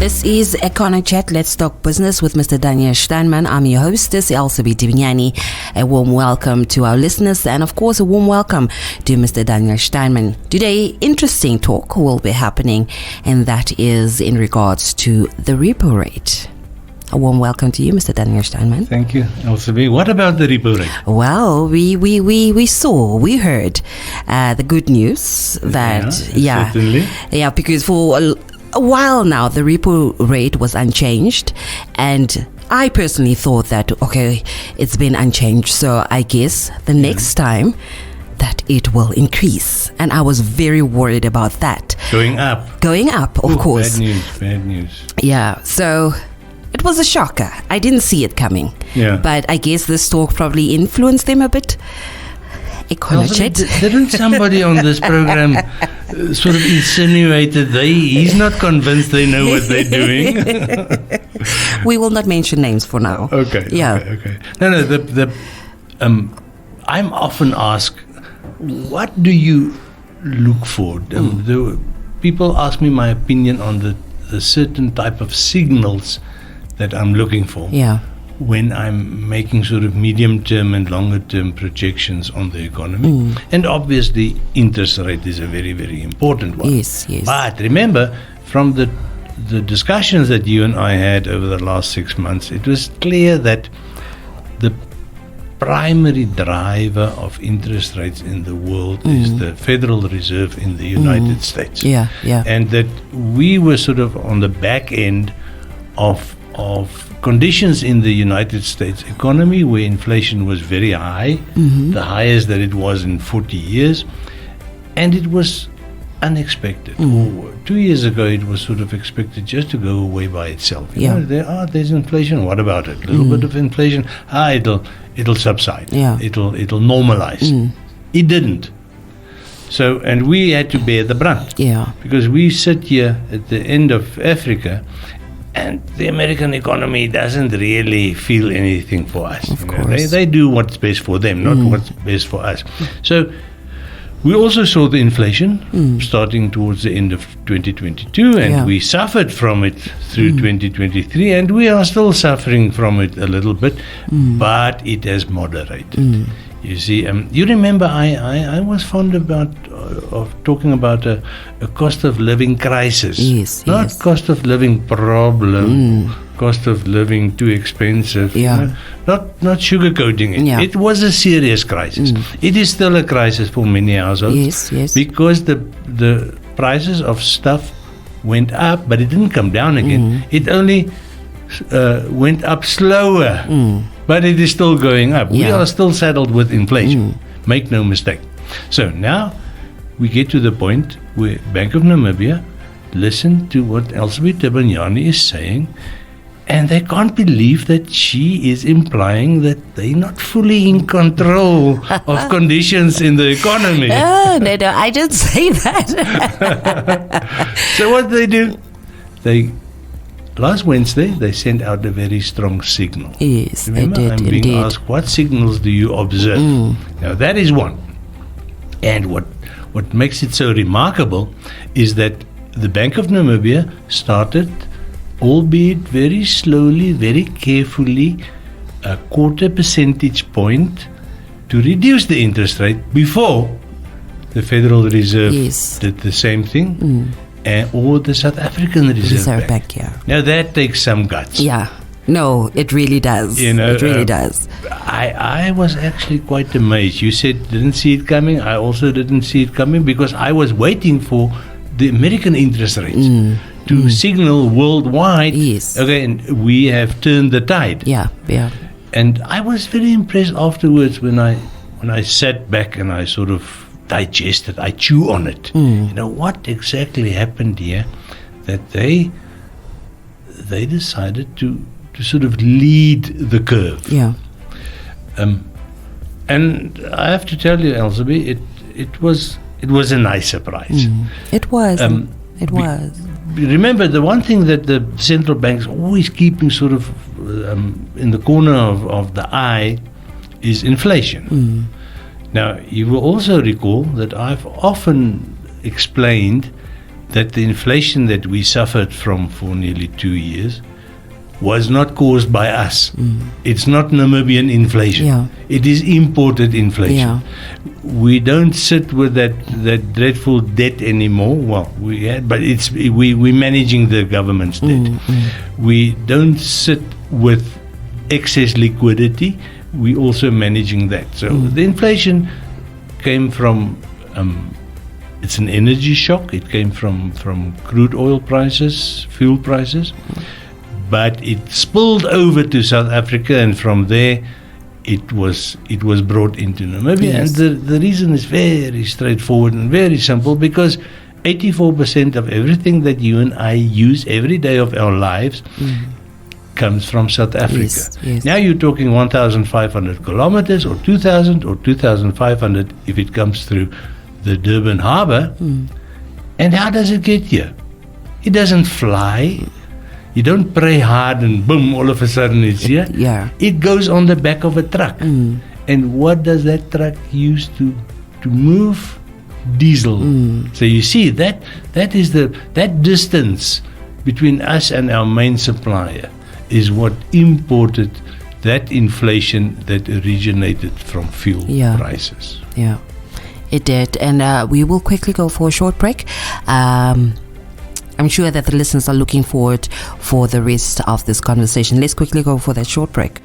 This is Econo Chat. Let's talk business with Mr. Daniel Steinman. I'm your hostess, Elsabe Divignani. A warm welcome to our listeners and, of course, a warm welcome to Mr. Daniel Steinman. Today, interesting talk will be happening, and that is in regards to the repo rate. A warm welcome to you, Mr. Daniel Steinman. Thank you, Elsabe. What about the repo rate? Well, we heard the good news that, certainly. Yeah, because for a while now, the repo rate was unchanged, and I personally thought that, okay, it's been unchanged, so I guess the next time that it will increase. And I was very worried about that. Going up, of course. Bad news. Yeah, so it was a shocker. I didn't see it coming. Yeah. But I guess this talk probably influenced them a bit. Didn't somebody on this program sort of insinuate that he's not convinced they know what they're doing? We will not mention names for now. Okay. Yeah. Okay. No. I'm often asked, what do you look for? The people ask me my opinion on the certain type of signals that I'm looking for. Yeah. When I'm making sort of medium-term and longer-term projections on the economy. And obviously, interest rate is a very, very important one. Yes. But remember, from the discussions that you and I had over the last 6 months, it was clear that the primary driver of interest rates in the world is the Federal Reserve in the United States. Yeah. And that we were sort of on the back end of conditions in the United States economy where inflation was very high, the highest that it was in 40 years, and it was unexpected. 2 years ago, it was sort of expected just to go away by itself. There's inflation. What about it? A little bit of inflation. It'll subside. Yeah. It'll normalize. It didn't. So, and we had to bear the brunt. Yeah. Because we sit here at the end of Africa, and the American economy doesn't really feel anything for us. Of course. They do what's best for them, not what's best for us. So we also saw the inflation starting towards the end of 2022, and we suffered from it through 2023, and we are still suffering from it a little bit, but it has moderated. You see, you remember I was fond of talking about a cost of living crisis. Yes. Cost of living problem, cost of living too expensive. Yeah. Not sugarcoating it. Yeah. It was a serious crisis. It is still a crisis for many households. Yes. Because the prices of stuff went up, but it didn't come down again. It only went up slower. But it is still going up. We are still saddled with inflation. Make no mistake. So now we get to the point where Bank of Namibia listen to what Elsabe Divignani is saying, and they can't believe that she is implying that they're not fully in control of conditions in the economy. Oh, no, I didn't say that. So what do? Last Wednesday, they sent out a very strong signal. Yes, remember, they did. I'm being asked, what signals do you observe? Now, that is one. And what makes it so remarkable is that the Bank of Namibia started, albeit very slowly, very carefully, a 0.25 percentage point to reduce the interest rate before the Federal Reserve did the same thing. Or the South African Reserve Bank. Now that takes some guts. Yeah. No, it really does. It really does. I was actually quite amazed. You said didn't see it coming. I also didn't see it coming because I was waiting for the American interest rates to signal worldwide. Yes. Okay, and we have turned the tide. Yeah. And I was very impressed afterwards when I sat back and I sort of digested, I chew on it. What exactly happened here that they decided to sort of lead the curve. Yeah. And I have to tell you, Elsabe, it was a nice surprise. It was. It was. Remember, the one thing that the central banks always keeping sort of in the corner of the eye is inflation. Now, you will also recall that I've often explained that the inflation that we suffered from for nearly 2 years was not caused by us. It's not Namibian inflation. Yeah. It is imported inflation. Yeah. We don't sit with that dreadful debt anymore. Well, we had, but we're managing the government's debt. We don't sit with excess liquidity. We're also managing that. So the inflation came from it's an energy shock. It came from crude oil prices, fuel prices, but it spilled over to South Africa, and from there it was brought into Namibia. Yes. And the reason is very straightforward and very simple, because 84% of everything that you and I use every day of our lives comes from South Africa. Yes, yes. Now you're talking 1,500 kilometers or 2,000 or 2,500 if it comes through the Durban harbour. And how does it get here? It doesn't fly. You don't pray hard and boom, all of a sudden it's here. Yeah. It goes on the back of a truck. And what does that truck use to move? Diesel. So you see that is that distance between us and our main supplier is what imported that inflation that originated from fuel prices. Yeah, it did. And we will quickly go for a short break. I'm sure that the listeners are looking forward for the rest of this conversation. Let's quickly go for that short break.